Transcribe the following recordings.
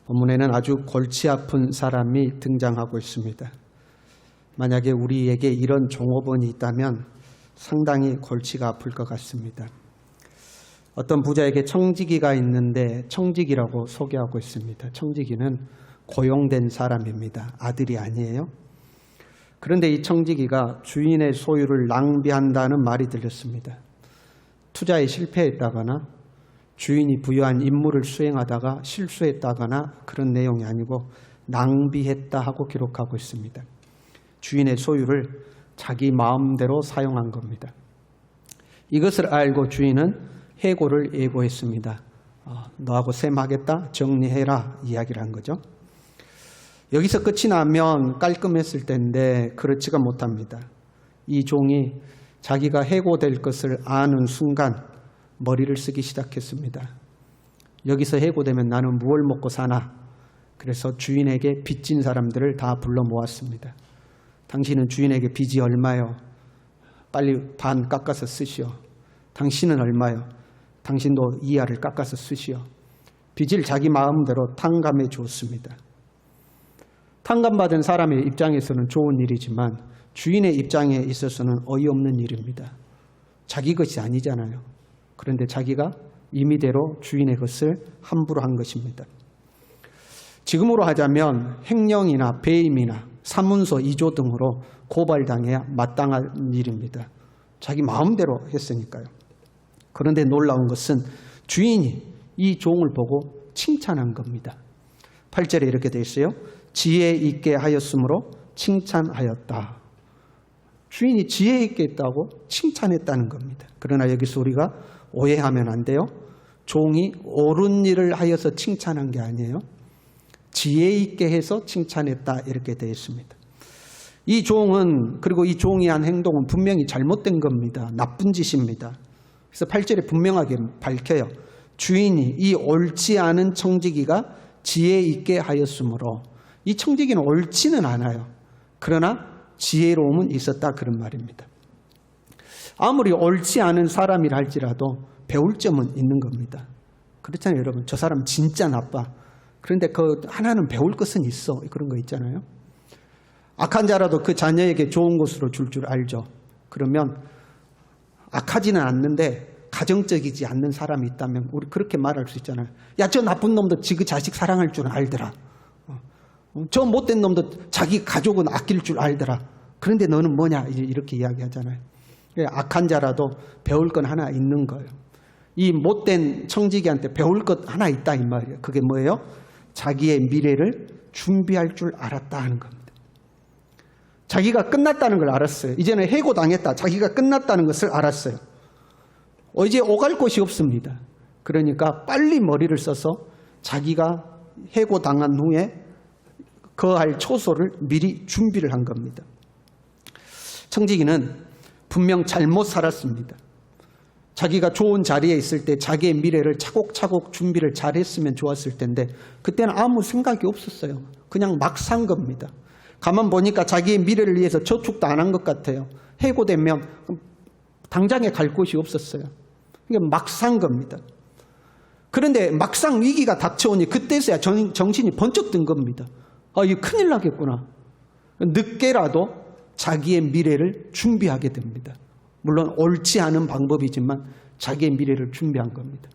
본문에는 아주 골치 아픈 사람이 등장하고 있습니다. 만약에 우리에게 이런 종업원이 있다면 상당히 골치가 아플 것 같습니다. 어떤 부자에게 청지기가 있는데 청지기라고 소개하고 있습니다. 청지기는 고용된 사람입니다. 아들이 아니에요. 그런데 이 청지기가 주인의 소유를 낭비한다는 말이 들렸습니다. 투자에 실패했다거나 주인이 부여한 임무를 수행하다가 실수했다거나 그런 내용이 아니고 낭비했다 하고 기록하고 있습니다. 주인의 소유를 자기 마음대로 사용한 겁니다. 이것을 알고 주인은 해고를 예고했습니다. 너하고 셈하겠다, 정리해라 이야기를 한 거죠. 여기서 끝이 나면 깔끔했을 텐데 그렇지가 못합니다. 이 종이 자기가 해고될 것을 아는 순간 머리를 쓰기 시작했습니다. 여기서 해고되면 나는 무엇을 먹고 사나? 그래서 주인에게 빚진 사람들을 다 불러 모았습니다. 당신은 주인에게 빚이 얼마요? 빨리 반 깎아서 쓰시오. 당신은 얼마요? 당신도 이하를 깎아서 쓰시오. 빚을 자기 마음대로 탕감해 주었습니다. 탕감받은 사람의 입장에서는 좋은 일이지만 주인의 입장에 있어서는 어이없는 일입니다. 자기 것이 아니잖아요. 그런데 자기가 임의대로 주인의 것을 함부로 한 것입니다. 지금으로 하자면 횡령이나 배임이나 사문서 위조 등으로 고발당해야 마땅한 일입니다. 자기 마음대로 했으니까요. 그런데 놀라운 것은 주인이 이 종을 보고 칭찬한 겁니다. 8절에 이렇게 되어 있어요. 지혜 있게 하였으므로 칭찬하였다. 주인이 지혜 있게 했다고 칭찬했다는 겁니다. 그러나 여기서 우리가 오해하면 안 돼요. 종이 옳은 일을 하여서 칭찬한 게 아니에요. 지혜 있게 해서 칭찬했다 이렇게 되어 있습니다. 이 종은 그리고 이 종이 한 행동은 분명히 잘못된 겁니다. 나쁜 짓입니다. 그래서 8절에 분명하게 밝혀요. 주인이 이 옳지 않은 청지기가 지혜 있게 하였으므로 이 청지기는 옳지는 않아요. 그러나 지혜로움은 있었다 그런 말입니다. 아무리 옳지 않은 사람이라 할지라도 배울 점은 있는 겁니다. 그렇잖아요 여러분. 저 사람 진짜 나빠. 그런데 그 하나는 배울 것은 있어. 그런 거 있잖아요. 악한 자라도 그 자녀에게 좋은 것으로 줄 알죠. 그러면 악하지는 않는데 가정적이지 않는 사람이 있다면 우리 그렇게 말할 수 있잖아요. 야, 저 나쁜 놈도 지 자식 사랑할 줄 알더라. 저 못된 놈도 자기 가족은 아낄 줄 알더라. 그런데 너는 뭐냐 이렇게 이야기하잖아요. 악한 자라도 배울 건 하나 있는 거예요. 이 못된 청지기한테 배울 것 하나 있다 이 말이에요. 그게 뭐예요? 자기의 미래를 준비할 줄 알았다 하는 겁니다. 자기가 끝났다는 걸 알았어요. 이제는 해고당했다. 자기가 끝났다는 것을 알았어요. 이제 오갈 곳이 없습니다. 그러니까 빨리 머리를 써서 자기가 해고당한 후에 거할 초소를 미리 준비를 한 겁니다. 청지기는 분명 잘못 살았습니다. 자기가 좋은 자리에 있을 때 자기의 미래를 차곡차곡 준비를 잘했으면 좋았을 텐데 그때는 아무 생각이 없었어요. 그냥 막 산 겁니다. 가만 보니까 자기의 미래를 위해서 저축도 안 한 것 같아요. 해고되면 당장에 갈 곳이 없었어요. 그러니까 막 산 겁니다. 그런데 막상 위기가 닥쳐오니 그때서야 정신이 번쩍 든 겁니다. 이거 큰일 나겠구나. 늦게라도 자기의 미래를 준비하게 됩니다. 물론 옳지 않은 방법이지만 자기의 미래를 준비한 겁니다.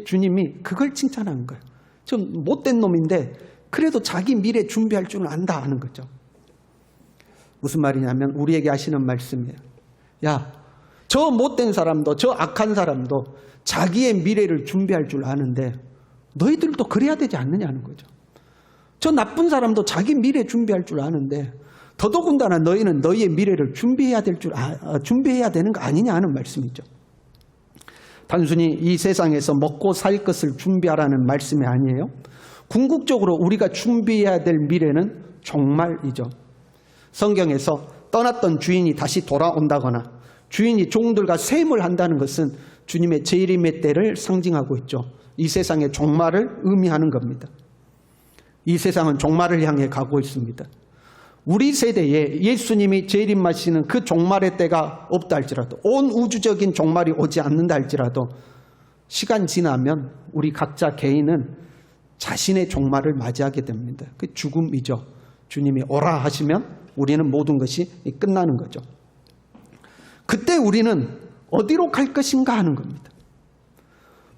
주님이 그걸 칭찬하는 거예요. 좀 못된 놈인데 그래도 자기 미래 준비할 줄 안다 하는 거죠. 무슨 말이냐면 우리에게 하시는 말씀이에요. 야, 저 못된 사람도 저 악한 사람도 자기의 미래를 준비할 줄 아는데 너희들도 그래야 되지 않느냐는 거죠. 저 나쁜 사람도 자기 미래 준비할 줄 아는데 더더군다나 너희는 너희의 미래를 준비해야 되는 거 아니냐 하는 말씀이죠. 단순히 이 세상에서 먹고 살 것을 준비하라는 말씀이 아니에요. 궁극적으로 우리가 준비해야 될 미래는 종말이죠. 성경에서 떠났던 주인이 다시 돌아온다거나 주인이 종들과 셈을 한다는 것은 주님의 재림의 때를 상징하고 있죠. 이 세상의 종말을 의미하는 겁니다. 이 세상은 종말을 향해 가고 있습니다. 우리 세대에 예수님이 재림하시는 그 종말의 때가 없다 할지라도 온 우주적인 종말이 오지 않는다 할지라도 시간 지나면 우리 각자 개인은 자신의 종말을 맞이하게 됩니다. 그 죽음이죠. 주님이 오라 하시면 우리는 모든 것이 끝나는 거죠. 그때 우리는 어디로 갈 것인가 하는 겁니다.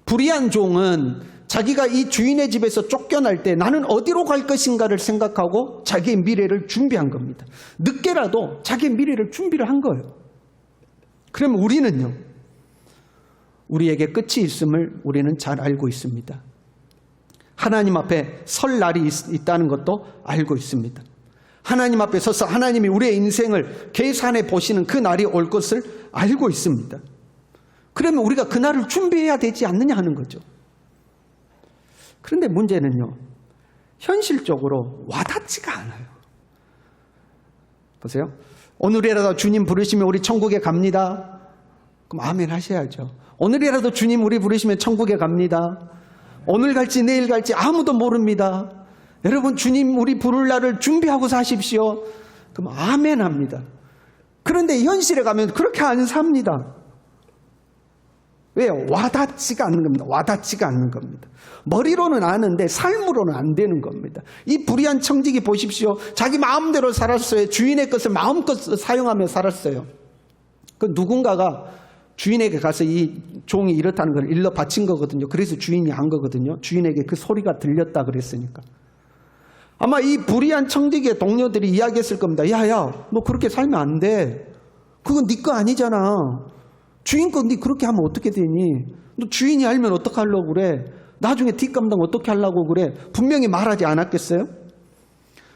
불의한 종은 자기가 이 주인의 집에서 쫓겨날 때 나는 어디로 갈 것인가를 생각하고 자기의 미래를 준비한 겁니다. 늦게라도 자기의 미래를 준비를 한 거예요. 그러면 우리는요, 우리에게 끝이 있음을 우리는 잘 알고 있습니다. 하나님 앞에 설 날이 있다는 것도 알고 있습니다. 하나님 앞에 서서 하나님이 우리의 인생을 계산해 보시는 그 날이 올 것을 알고 있습니다. 그러면 우리가 그 날을 준비해야 되지 않느냐 하는 거죠. 그런데 문제는요, 현실적으로 와닿지가 않아요. 보세요. 오늘이라도 주님 부르시면 우리 천국에 갑니다. 그럼 아멘 하셔야죠. 오늘이라도 주님 우리 부르시면 천국에 갑니다. 오늘 갈지 내일 갈지 아무도 모릅니다. 여러분, 주님 우리 부를 날을 준비하고 사십시오. 그럼 아멘 합니다. 그런데 현실에 가면 그렇게 안 삽니다. 왜요? 와닿지가 않는 겁니다. 와닿지가 않는 겁니다. 머리로는 아는데 삶으로는 안 되는 겁니다. 이 불의한 청지기 보십시오. 자기 마음대로 살았어요. 주인의 것을 마음껏 사용하며 살았어요. 그 누군가가 주인에게 가서 이 종이 이렇다는 걸 일러 바친 거거든요. 그래서 주인이 한 거거든요. 주인에게 그 소리가 들렸다 그랬으니까. 아마 이 불의한 청지기의 동료들이 이야기했을 겁니다. 야야, 너 그렇게 살면 안 돼. 그건 네 거 아니잖아. 주인 거 네 그렇게 하면 어떻게 되니? 너 주인이 알면 어떡하려고 그래? 나중에 뒷감당 어떻게 하려고 그래? 분명히 말하지 않았겠어요?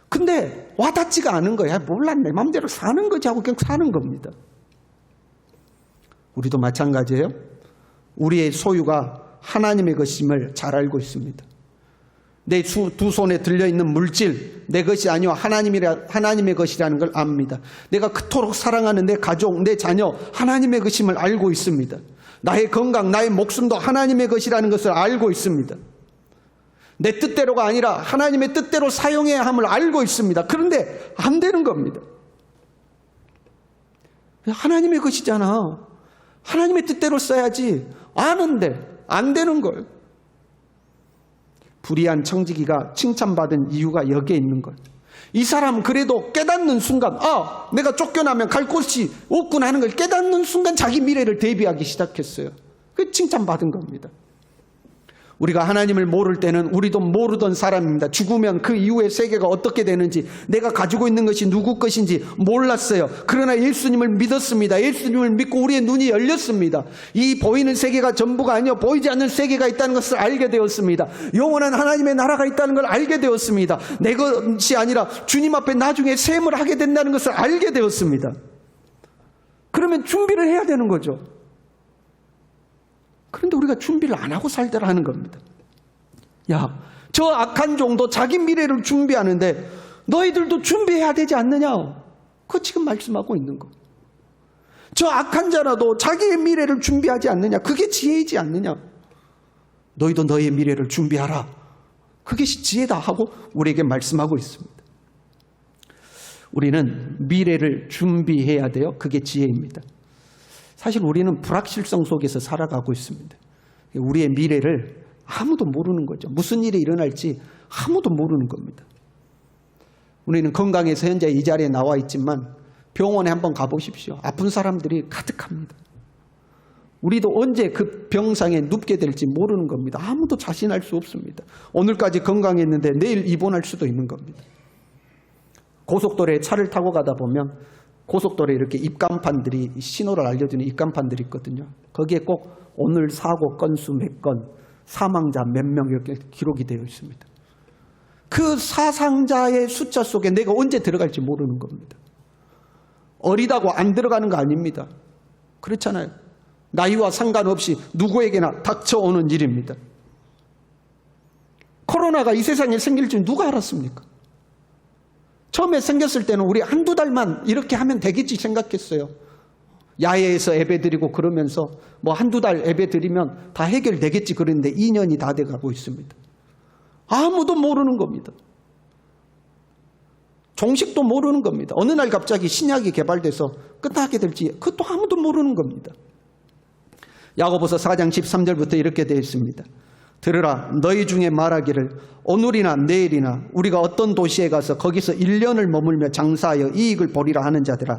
근데 와닿지가 않은 거야. 몰라, 내 맘대로 사는 거지 하고 그냥 사는 겁니다. 우리도 마찬가지예요. 우리의 소유가 하나님의 것임을 잘 알고 있습니다. 내 두 손에 들려있는 물질, 내 것이 아니요 하나님의 것이라는 걸 압니다. 내가 그토록 사랑하는 내 가족, 내 자녀, 하나님의 것임을 알고 있습니다. 나의 건강, 나의 목숨도 하나님의 것이라는 것을 알고 있습니다. 내 뜻대로가 아니라 하나님의 뜻대로 사용해야 함을 알고 있습니다. 그런데 안 되는 겁니다. 하나님의 것이잖아. 하나님의 뜻대로 써야지. 아는데 안 되는 거예요. 불의한 청지기가 칭찬받은 이유가 여기에 있는 거예요. 이 사람은 그래도 깨닫는 순간, 내가 쫓겨나면 갈 곳이 없구나 하는 걸 깨닫는 순간 자기 미래를 대비하기 시작했어요. 그 칭찬받은 겁니다. 우리가 하나님을 모를 때는 우리도 모르던 사람입니다. 죽으면 그 이후의 세계가 어떻게 되는지, 내가 가지고 있는 것이 누구 것인지 몰랐어요. 그러나 예수님을 믿었습니다. 예수님을 믿고 우리의 눈이 열렸습니다. 이 보이는 세계가 전부가 아니요 보이지 않는 세계가 있다는 것을 알게 되었습니다. 영원한 하나님의 나라가 있다는 걸 알게 되었습니다. 내 것이 아니라 주님 앞에 나중에 셈을 하게 된다는 것을 알게 되었습니다. 그러면 준비를 해야 되는 거죠. 그런데 우리가 준비를 안 하고 살더라는 겁니다. 야, 저 악한 종도 자기 미래를 준비하는데 너희들도 준비해야 되지 않느냐? 그거 지금 말씀하고 있는 거. 저 악한 자라도 자기의 미래를 준비하지 않느냐? 그게 지혜이지 않느냐? 너희도 너희의 미래를 준비하라. 그게 지혜다 하고 우리에게 말씀하고 있습니다. 우리는 미래를 준비해야 돼요. 그게 지혜입니다. 사실 우리는 불확실성 속에서 살아가고 있습니다. 우리의 미래를 아무도 모르는 거죠. 무슨 일이 일어날지 아무도 모르는 겁니다. 우리는 건강해서 현재 이 자리에 나와 있지만 병원에 한번 가보십시오. 아픈 사람들이 가득합니다. 우리도 언제 그 병상에 눕게 될지 모르는 겁니다. 아무도 자신할 수 없습니다. 오늘까지 건강했는데 내일 입원할 수도 있는 겁니다. 고속도로에 차를 타고 가다 보면 고속도로에 이렇게 입간판들이, 신호를 알려주는 입간판들이 있거든요. 거기에 꼭 오늘 사고 건수 몇 건, 사망자 몇 명 이렇게 기록이 되어 있습니다. 그 사상자의 숫자 속에 내가 언제 들어갈지 모르는 겁니다. 어리다고 안 들어가는 거 아닙니다. 그렇잖아요. 나이와 상관없이 누구에게나 닥쳐오는 일입니다. 코로나가 이 세상에 생길 줄 누가 알았습니까? 처음에 생겼을 때는 우리 한두 달만 이렇게 하면 되겠지 생각했어요. 야외에서 예배드리고 그러면서 뭐 한두 달 예배드리면 다 해결되겠지 그랬는데 2년이 다 돼가고 있습니다. 아무도 모르는 겁니다. 종식도 모르는 겁니다. 어느 날 갑자기 신약이 개발돼서 끝나게 될지 그것도 아무도 모르는 겁니다. 야고보서 4장 13절부터 이렇게 되어 있습니다. 들으라, 너희 중에 말하기를 오늘이나 내일이나 우리가 어떤 도시에 가서 거기서 1년을 머물며 장사하여 이익을 보리라 하는 자들아,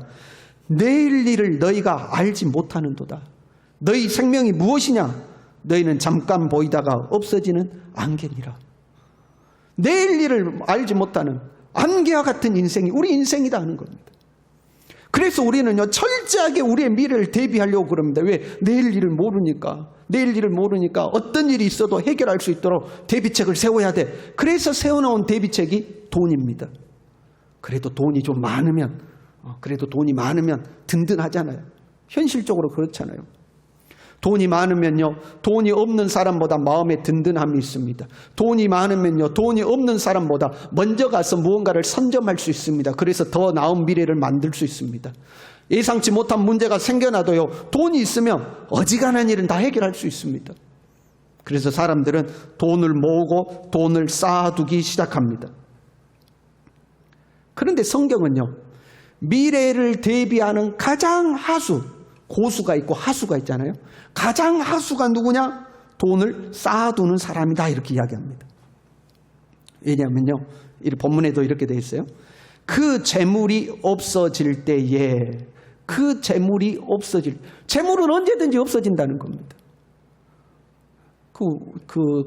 내일 일을 너희가 알지 못하는도다. 너희 생명이 무엇이냐? 너희는 잠깐 보이다가 없어지는 안개니라. 내일 일을 알지 못하는 안개와 같은 인생이 우리 인생이다 하는 겁니다. 그래서 우리는요, 철저하게 우리의 미래를 대비하려고 그럽니다. 왜? 내일 일을 모르니까. 내일 일을 모르니까 어떤 일이 있어도 해결할 수 있도록 대비책을 세워야 돼. 그래서 세워놓은 대비책이 돈입니다. 그래도 돈이 좀 많으면, 든든하잖아요. 현실적으로 그렇잖아요. 돈이 많으면요, 돈이 없는 사람보다 마음에 든든함이 있습니다. 돈이 많으면요, 돈이 없는 사람보다 먼저 가서 무언가를 선점할 수 있습니다. 그래서 더 나은 미래를 만들 수 있습니다. 예상치 못한 문제가 생겨나도요, 돈이 있으면 어지간한 일은 다 해결할 수 있습니다. 그래서 사람들은 돈을 모으고 돈을 쌓아두기 시작합니다. 그런데 성경은요, 미래를 대비하는 가장 하수, 고수가 있고 하수가 있잖아요. 가장 하수가 누구냐? 돈을 쌓아두는 사람이다, 이렇게 이야기합니다. 왜냐하면요, 이 본문에도 이렇게 되어 있어요. 그 재물이 없어질 때에, 재물은 언제든지 없어진다는 겁니다.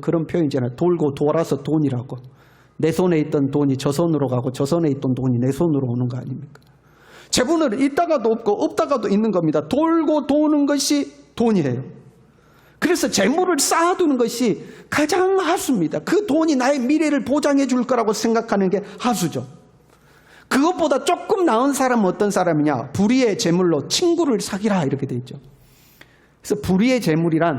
그런 표현이잖아요. 돌고 돌아서 돈이라고. 내 손에 있던 돈이 저 손으로 가고 저 손에 있던 돈이 내 손으로 오는 거 아닙니까? 재물은 있다가도 없고 없다가도 있는 겁니다. 돌고 도는 것이 돈이에요. 그래서 재물을 쌓아두는 것이 가장 하수입니다. 그 돈이 나의 미래를 보장해 줄 거라고 생각하는 게 하수죠. 그것보다 조금 나은 사람은 어떤 사람이냐? 불의의 재물로 친구를 사귀라, 이렇게 돼 있죠. 그래서 불의의 재물이란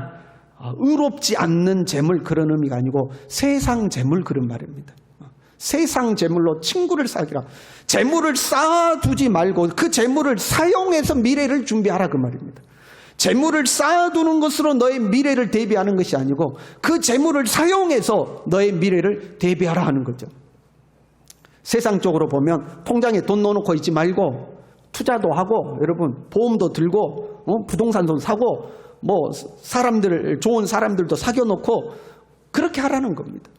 의롭지 않는 재물, 그런 의미가 아니고 세상 재물, 그런 말입니다. 세상 재물로 친구를 사귀라. 재물을 쌓아두지 말고 그 재물을 사용해서 미래를 준비하라, 그 말입니다. 재물을 쌓아두는 것으로 너의 미래를 대비하는 것이 아니고 그 재물을 사용해서 너의 미래를 대비하라 하는 거죠. 세상적으로 보면 통장에 돈 넣어놓고 있지 말고 투자도 하고, 여러분 보험도 들고 부동산도 사고, 좋은 사람들도 사귀어놓고 그렇게 하라는 겁니다.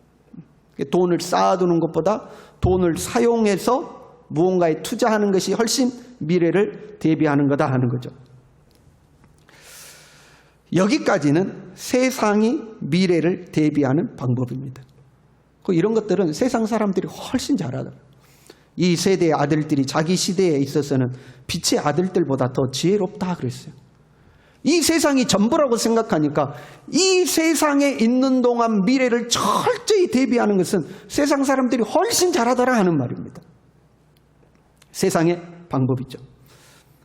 돈을 쌓아두는 것보다 돈을 사용해서 무언가에 투자하는 것이 훨씬 미래를 대비하는 거다 하는 거죠. 여기까지는 세상이 미래를 대비하는 방법입니다. 이런 것들은 세상 사람들이 훨씬 잘하더라고요. 이 세대의 아들들이 자기 시대에 있어서는 빛의 아들들보다 더 지혜롭다 그랬어요. 이 세상이 전부라고 생각하니까 이 세상에 있는 동안 미래를 철저히 대비하는 것은 세상 사람들이 훨씬 잘하더라 하는 말입니다. 세상의 방법이죠.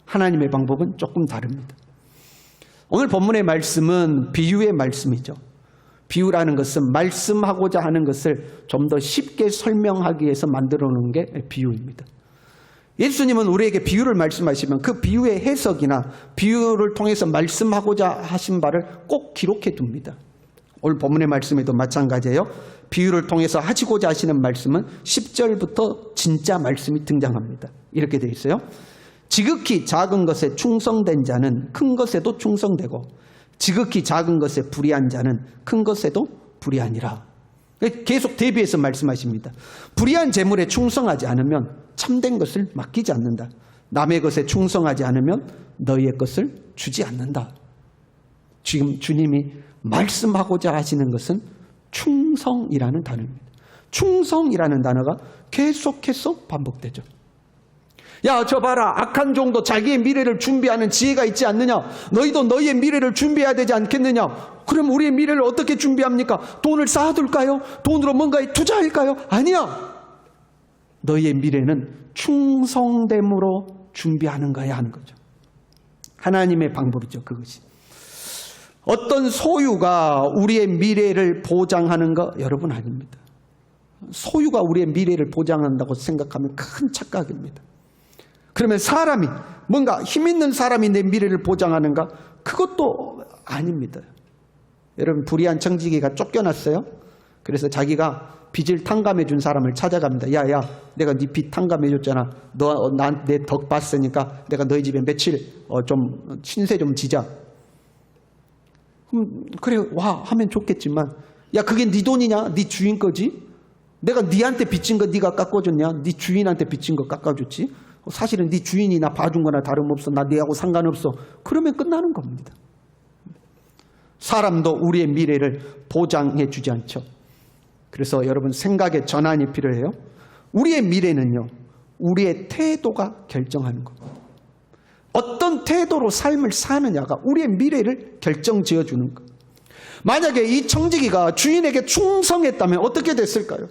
하나님의 방법은 조금 다릅니다. 오늘 본문의 말씀은 비유의 말씀이죠. 비유라는 것은 말씀하고자 하는 것을 좀 더 쉽게 설명하기 위해서 만들어 놓은 게 비유입니다. 예수님은 우리에게 비유를 말씀하시면 그 비유의 해석이나 비유를 통해서 말씀하고자 하신 바를 꼭 기록해 둡니다. 오늘 본문의 말씀에도 마찬가지예요. 비유를 통해서 하시고자 하시는 말씀은 10절부터 진짜 말씀이 등장합니다. 이렇게 되어 있어요. 지극히 작은 것에 충성된 자는 큰 것에도 충성되고 지극히 작은 것에 불의한 자는 큰 것에도 불의하니라. 계속 대비해서 말씀하십니다. 불의한 재물에 충성하지 않으면 참된 것을 맡기지 않는다. 남의 것에 충성하지 않으면 너희의 것을 주지 않는다. 지금 주님이 말씀하고자 하시는 것은 충성이라는 단어입니다. 충성이라는 단어가 계속해서 반복되죠. 야, 저 봐라, 악한 종도 자기의 미래를 준비하는 지혜가 있지 않느냐? 너희도 너희의 미래를 준비해야 되지 않겠느냐? 그럼 우리의 미래를 어떻게 준비합니까? 돈을 쌓아둘까요? 돈으로 뭔가에 투자할까요? 아니야. 너희의 미래는 충성됨으로 준비하는 거야 하는 거죠. 하나님의 방법이죠, 그것이. 어떤 소유가 우리의 미래를 보장하는 거 여러분 아닙니다. 소유가 우리의 미래를 보장한다고 생각하면 큰 착각입니다. 그러면 사람이, 뭔가 힘 있는 사람이 내 미래를 보장하는가? 그것도 아닙니다. 여러분, 불의한 청지기가 쫓겨났어요. 그래서 자기가 빚을 탕감해 준 사람을 찾아갑니다. 야, 내가 네 빚 탕감해 줬잖아. 너 내 덕 봤으니까 내가 너희 집에 며칠 좀 신세 좀 지자. 그래 와 하면 좋겠지만 야, 그게 네 돈이냐? 네 주인 거지? 내가 네한테 빚진 거 네가 깎아줬냐? 네 주인한테 빚진 거 깎아줬지? 사실은 네 주인이 나 봐준 거나 다름없어. 나 네하고 상관없어. 그러면 끝나는 겁니다. 사람도 우리의 미래를 보장해 주지 않죠. 그래서 여러분 생각의 전환이 필요해요. 우리의 미래는요, 우리의 태도가 결정하는 겁니다. 어떤 태도로 삶을 사느냐가 우리의 미래를 결정지어 주는 것. 만약에 이 청지기가 주인에게 충성했다면 어떻게 됐을까요?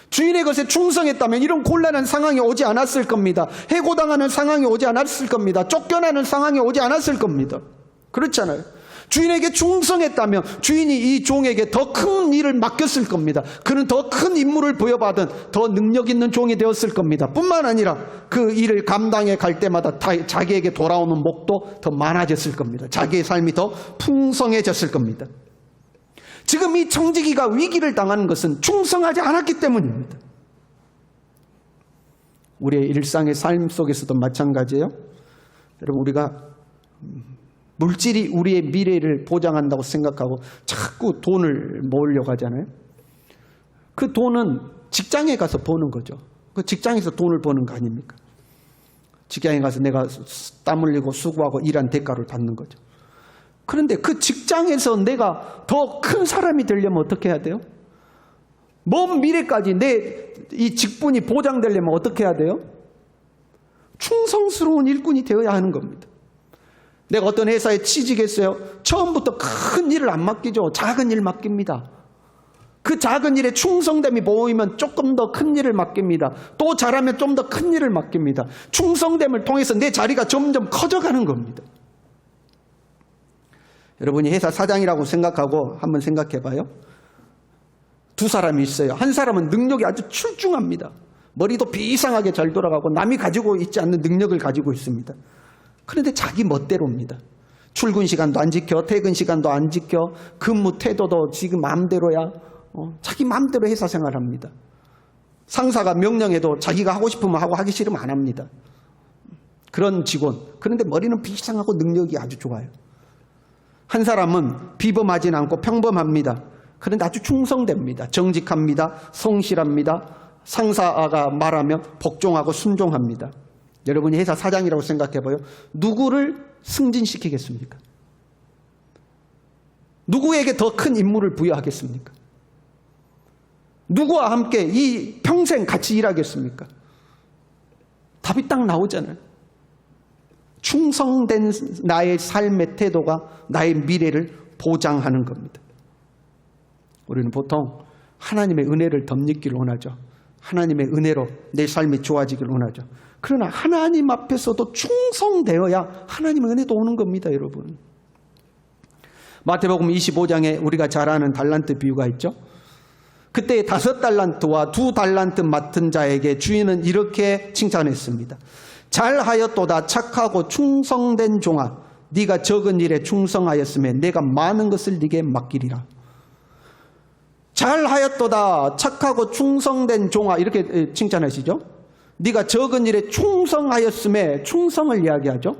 주인의 것에 충성했다면 이런 곤란한 상황이 오지 않았을 겁니다. 해고당하는 상황이 오지 않았을 겁니다. 쫓겨나는 상황이 오지 않았을 겁니다. 그렇잖아요. 주인에게 충성했다면 주인이 이 종에게 더 큰 일을 맡겼을 겁니다. 그는 더 큰 임무를 부여받은 더 능력 있는 종이 되었을 겁니다. 뿐만 아니라 그 일을 감당해 갈 때마다 자기에게 돌아오는 목도 더 많아졌을 겁니다. 자기의 삶이 더 풍성해졌을 겁니다. 지금 이 청지기가 위기를 당하는 것은 충성하지 않았기 때문입니다. 우리의 일상의 삶 속에서도 마찬가지예요. 여러분, 우리가 물질이 우리의 미래를 보장한다고 생각하고 자꾸 돈을 모으려고 하잖아요. 그 돈은 직장에 가서 버는 거죠. 그 직장에서 돈을 버는 거 아닙니까? 직장에 가서 내가 땀 흘리고 수고하고 일한 대가를 받는 거죠. 그런데 그 직장에서 내가 더 큰 사람이 되려면 어떻게 해야 돼요? 먼 미래까지 내 이 직분이 보장되려면 어떻게 해야 돼요? 충성스러운 일꾼이 되어야 하는 겁니다. 내가 어떤 회사에 취직했어요. 처음부터 큰 일을 안 맡기죠. 작은 일 맡깁니다. 그 작은 일에 충성됨이 보이면 조금 더 큰 일을 맡깁니다. 또 잘하면 좀 더 큰 일을 맡깁니다. 충성됨을 통해서 내 자리가 점점 커져가는 겁니다. 여러분이 회사 사장이라고 생각하고 한번 생각해 봐요. 두 사람이 있어요. 한 사람은 능력이 아주 출중합니다. 머리도 비상하게 잘 돌아가고 남이 가지고 있지 않는 능력을 가지고 있습니다. 그런데 자기 멋대로입니다. 출근 시간도 안 지켜, 퇴근 시간도 안 지켜, 근무 태도도 지금 마음대로야. 자기 마음대로 회사 생활합니다. 상사가 명령해도 자기가 하고 싶으면 하고 하기 싫으면 안 합니다. 그런 직원. 그런데 머리는 비상하고 능력이 아주 좋아요. 한 사람은 비범하진 않고 평범합니다. 그런데 아주 충성됩니다. 정직합니다. 성실합니다. 상사가 말하면 복종하고 순종합니다. 여러분이 회사 사장이라고 생각해봐요. 누구를 승진시키겠습니까? 누구에게 더 큰 임무를 부여하겠습니까? 누구와 함께 이 평생 같이 일하겠습니까? 답이 딱 나오잖아요. 충성된 나의 삶의 태도가 나의 미래를 보장하는 겁니다. 우리는 보통 하나님의 은혜를 덧입기를 원하죠. 하나님의 은혜로 내 삶이 좋아지기를 원하죠. 그러나 하나님 앞에서도 충성되어야 하나님의 은혜도 오는 겁니다, 여러분. 마태복음 25장에 우리가 잘 아는 달란트 비유가 있죠. 그때 5달란트와 2달란트 맡은 자에게 주인은 이렇게 칭찬했습니다. 잘하였도다 착하고 충성된 종아, 네가 적은 일에 충성하였으면 내가 많은 것을 네게 맡기리라. 잘하였도다 착하고 충성된 종아, 이렇게 칭찬하시죠. 네가 적은 일에 충성하였음에 충성을 이야기하죠.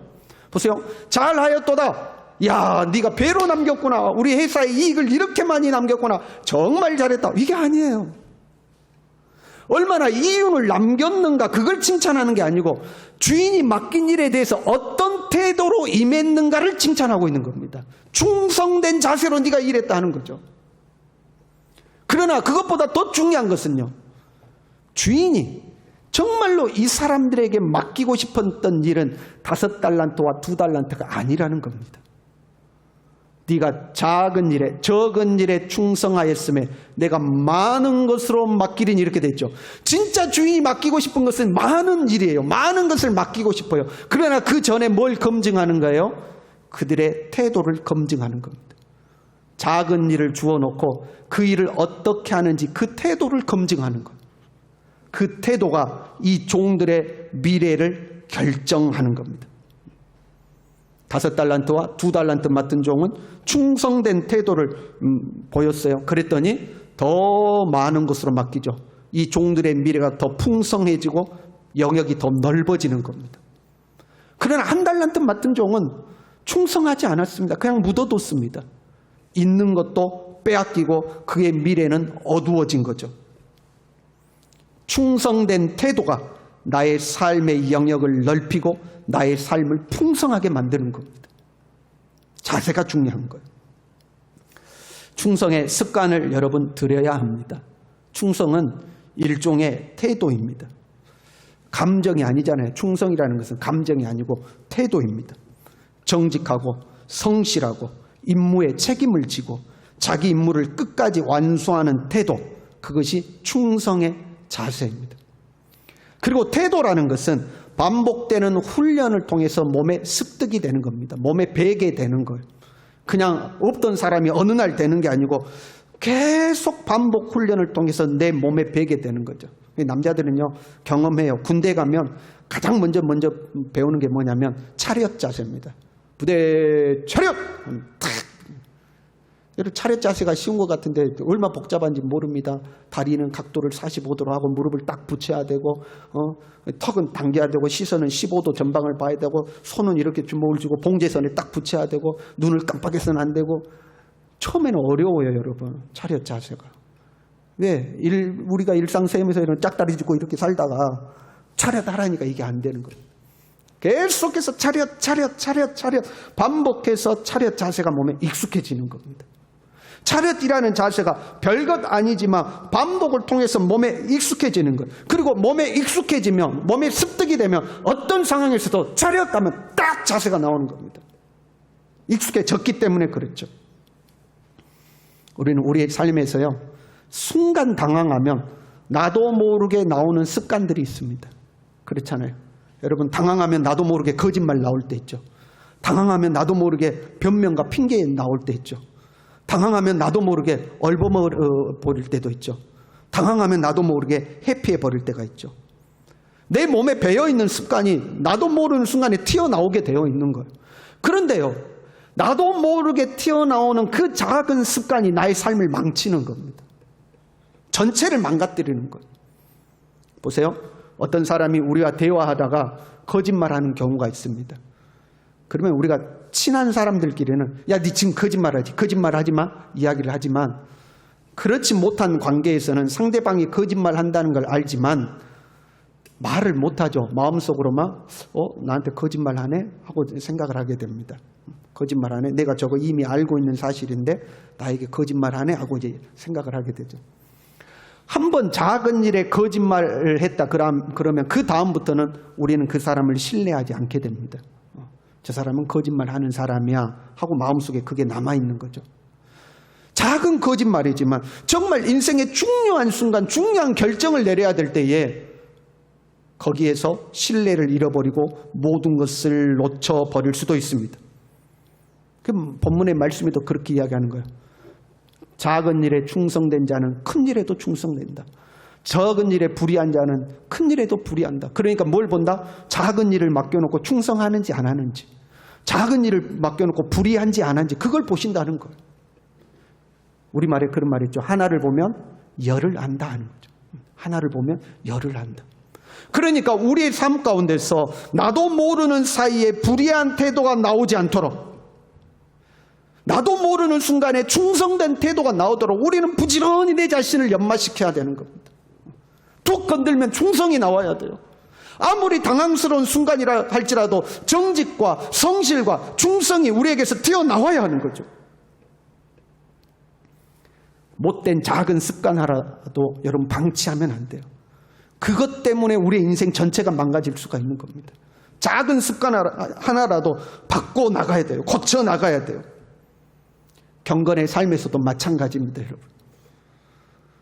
보세요. 잘하였도다. 야, 네가 배로 남겼구나. 우리 회사의 이익을 이렇게 많이 남겼구나. 정말 잘했다. 이게 아니에요. 얼마나 이윤을 남겼는가, 그걸 칭찬하는 게 아니고 주인이 맡긴 일에 대해서 어떤 태도로 임했는가를 칭찬하고 있는 겁니다. 충성된 자세로 네가 일했다 하는 거죠. 그러나 그것보다 더 중요한 것은요, 주인이 정말로 이 사람들에게 맡기고 싶었던 일은 5달란트와 2달란트가 아니라는 겁니다. 네가 작은 일에 적은 일에 충성하였음에 내가 많은 것으로 맡기리니, 이렇게 됐죠. 진짜 주인이 맡기고 싶은 것은 많은 일이에요. 많은 것을 맡기고 싶어요. 그러나 그 전에 뭘 검증하는 거예요? 그들의 태도를 검증하는 겁니다. 작은 일을 주어놓고 그 일을 어떻게 하는지 그 태도를 검증하는 것. 그 태도가 이 종들의 미래를 결정하는 겁니다. 5달란트와 2달란트 맡은 종은 충성된 태도를 보였어요. 그랬더니 더 많은 것으로 맡기죠. 이 종들의 미래가 더 풍성해지고 영역이 더 넓어지는 겁니다. 그러나 1달란트 맡은 종은 충성하지 않았습니다. 그냥 묻어뒀습니다. 있는 것도 빼앗기고 그의 미래는 어두워진 거죠. 충성된 태도가 나의 삶의 영역을 넓히고 나의 삶을 풍성하게 만드는 겁니다. 자세가 중요한 거예요. 충성의 습관을 여러분 들여야 합니다. 충성은 일종의 태도입니다. 감정이 아니잖아요. 충성이라는 것은 감정이 아니고 태도입니다. 정직하고 성실하고 임무에 책임을 지고 자기 임무를 끝까지 완수하는 태도, 그것이 충성의 자세입니다. 그리고 태도라는 것은 반복되는 훈련을 통해서 몸에 습득이 되는 겁니다. 몸에 배게 되는 거예요. 그냥 없던 사람이 어느 날 되는 게 아니고 계속 반복 훈련을 통해서 내 몸에 배게 되는 거죠. 남자들은요 경험해요. 군대 가면 가장 먼저 배우는 게 뭐냐면 차렷 자세입니다. 부대 차렷! 차렷 자세가 쉬운 것 같은데 얼마나 복잡한지 모릅니다. 다리는 각도를 45도로 하고 무릎을 딱 붙여야 되고 턱은 당겨야 되고 시선은 15도 전방을 봐야 되고 손은 이렇게 주먹을 쥐고 봉제선에 딱 붙여야 되고 눈을 깜빡해서는 안 되고 처음에는 어려워요. 여러분 차렷 자세가. 왜? 우리가 일상생활에서 이런 짝다리 짚고 이렇게 살다가 차렷 하라니까 이게 안 되는 거예요. 계속해서 차렷 반복해서 차렷 자세가 몸에 익숙해지는 겁니다. 차렷이라는 자세가 별것 아니지만 반복을 통해서 몸에 익숙해지는 거예요. 그리고 몸에 익숙해지면 몸에 습득이 되면 어떤 상황에서도 차렷하면 딱 자세가 나오는 겁니다. 익숙해졌기 때문에 그렇죠. 우리는 우리의 삶에서요 순간 당황하면 나도 모르게 나오는 습관들이 있습니다. 그렇잖아요. 여러분 당황하면 나도 모르게 거짓말 나올 때 있죠. 당황하면 나도 모르게 변명과 핑계 나올 때 있죠. 당황하면 나도 모르게 얼버먹어 버릴 때도 있죠. 당황하면 나도 모르게 회피해 버릴 때가 있죠. 내 몸에 배어있는 습관이 나도 모르는 순간에 튀어나오게 되어 있는 거예요. 그런데요 나도 모르게 튀어나오는 그 작은 습관이 나의 삶을 망치는 겁니다. 전체를 망가뜨리는 거예요. 보세요. 어떤 사람이 우리와 대화하다가 거짓말하는 경우가 있습니다. 그러면 우리가 친한 사람들끼리는 야, 니 지금 거짓말하지. 거짓말하지 마. 이야기를 하지만 그렇지 못한 관계에서는 상대방이 거짓말한다는 걸 알지만 말을 못하죠. 마음속으로만 나한테 거짓말하네 하고 생각을 하게 됩니다. 거짓말하네. 내가 저거 이미 알고 있는 사실인데 나에게 거짓말하네 하고 이제 생각을 하게 되죠. 한번 작은 일에 거짓말을 했다 그러면 그 다음부터는 우리는 그 사람을 신뢰하지 않게 됩니다. 저 사람은 거짓말하는 사람이야 하고 마음속에 그게 남아있는 거죠. 작은 거짓말이지만 정말 인생의 중요한 순간 중요한 결정을 내려야 될 때에 거기에서 신뢰를 잃어버리고 모든 것을 놓쳐버릴 수도 있습니다. 그 본문의 말씀에도 그렇게 이야기하는 거예요. 작은 일에 충성된 자는 큰 일에도 충성된다. 적은 일에 불의한 자는 큰 일에도 불의한다. 그러니까 뭘 본다? 작은 일을 맡겨놓고 충성하는지 안 하는지, 작은 일을 맡겨놓고 불의한지 안 하는지 그걸 보신다는 거예요. 우리말에 그런 말이 있죠. 하나를 보면 열을 안다 하는 거죠. 하나를 보면 열을 안다. 그러니까 우리의 삶 가운데서 나도 모르는 사이에 불의한 태도가 나오지 않도록, 나도 모르는 순간에 충성된 태도가 나오도록 우리는 부지런히 내 자신을 연마시켜야 되는 겁니다. 툭 건들면 충성이 나와야 돼요. 아무리 당황스러운 순간이라 할지라도 정직과 성실과 충성이 우리에게서 튀어나와야 하는 거죠. 못된 작은 습관 하나도 여러분 방치하면 안 돼요. 그것 때문에 우리의 인생 전체가 망가질 수가 있는 겁니다. 작은 습관 하나라도 바꿔 나가야 돼요. 고쳐 나가야 돼요. 경건의 삶에서도 마찬가지입니다, 여러분.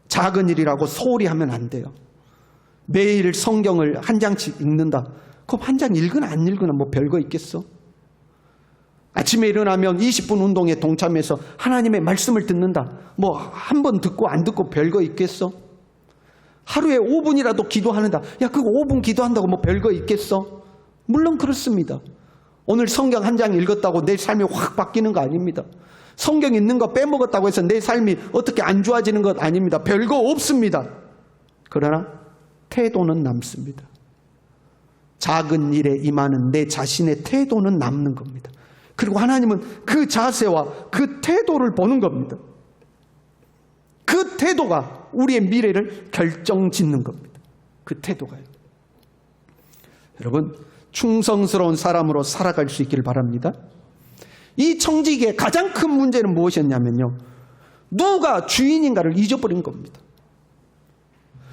작은 일이라고 소홀히 하면 안 돼요. 매일 성경을 한 장씩 읽는다. 그럼 한 장 읽으나 안 읽으나 뭐 별거 있겠어? 아침에 일어나면 20분 운동에 동참해서 하나님의 말씀을 듣는다. 뭐 한 번 듣고 안 듣고 별거 있겠어? 하루에 5분이라도 기도하는다. 야, 그거 5분 기도한다고 뭐 별거 있겠어? 물론 그렇습니다. 오늘 성경 한 장 읽었다고 내 삶이 확 바뀌는 거 아닙니다. 성경 읽는 거 빼먹었다고 해서 내 삶이 어떻게 안 좋아지는 것 아닙니다. 별거 없습니다. 그러나 태도는 남습니다. 작은 일에 임하는 내 자신의 태도는 남는 겁니다. 그리고 하나님은 그 자세와 그 태도를 보는 겁니다. 그 태도가 우리의 미래를 결정짓는 겁니다. 그 태도가요. 여러분, 충성스러운 사람으로 살아갈 수 있기를 바랍니다. 이 청지기의 가장 큰 문제는 무엇이었냐면요, 누가 주인인가를 잊어버린 겁니다.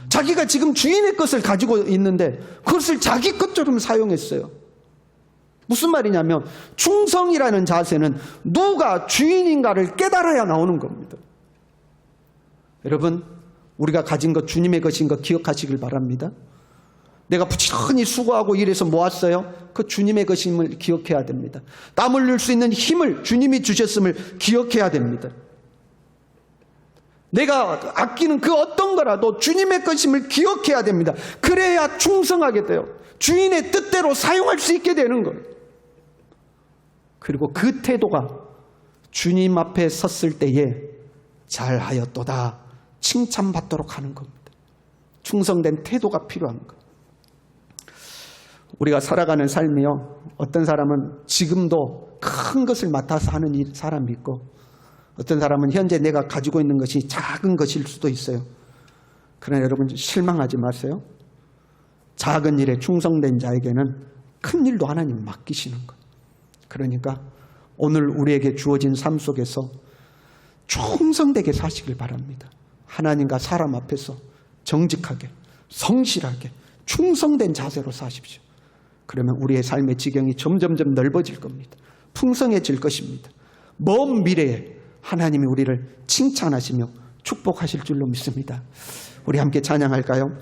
자기가 지금 주인의 것을 가지고 있는데 그것을 자기 것처럼 사용했어요. 무슨 말이냐면, 충성이라는 자세는 누가 주인인가를 깨달아야 나오는 겁니다. 여러분, 우리가 가진 것, 주님의 것인 것 기억하시길 바랍니다. 내가 부지런히 수고하고 일해서 모았어요. 그 주님의 것임을 기억해야 됩니다. 땀 흘릴 수 있는 힘을 주님이 주셨음을 기억해야 됩니다. 내가 아끼는 그 어떤 거라도 주님의 것임을 기억해야 됩니다. 그래야 충성하게 돼요. 주인의 뜻대로 사용할 수 있게 되는 거예요. 그리고 그 태도가 주님 앞에 섰을 때에 잘하였도다 칭찬받도록 하는 겁니다. 충성된 태도가 필요한 거예요. 우리가 살아가는 삶이요, 어떤 사람은 지금도 큰 것을 맡아서 하는 사람이 있고, 어떤 사람은 현재 내가 가지고 있는 것이 작은 것일 수도 있어요. 그러나 여러분, 실망하지 마세요. 작은 일에 충성된 자에게는 큰 일도 하나님 맡기시는 거예요. 그러니까 오늘 우리에게 주어진 삶 속에서 충성되게 사시길 바랍니다. 하나님과 사람 앞에서 정직하게, 성실하게, 충성된 자세로 사십시오. 그러면 우리의 삶의 지경이 점점점 넓어질 겁니다. 풍성해질 것입니다. 먼 미래에 하나님이 우리를 칭찬하시며 축복하실 줄로 믿습니다. 우리 함께 찬양할까요?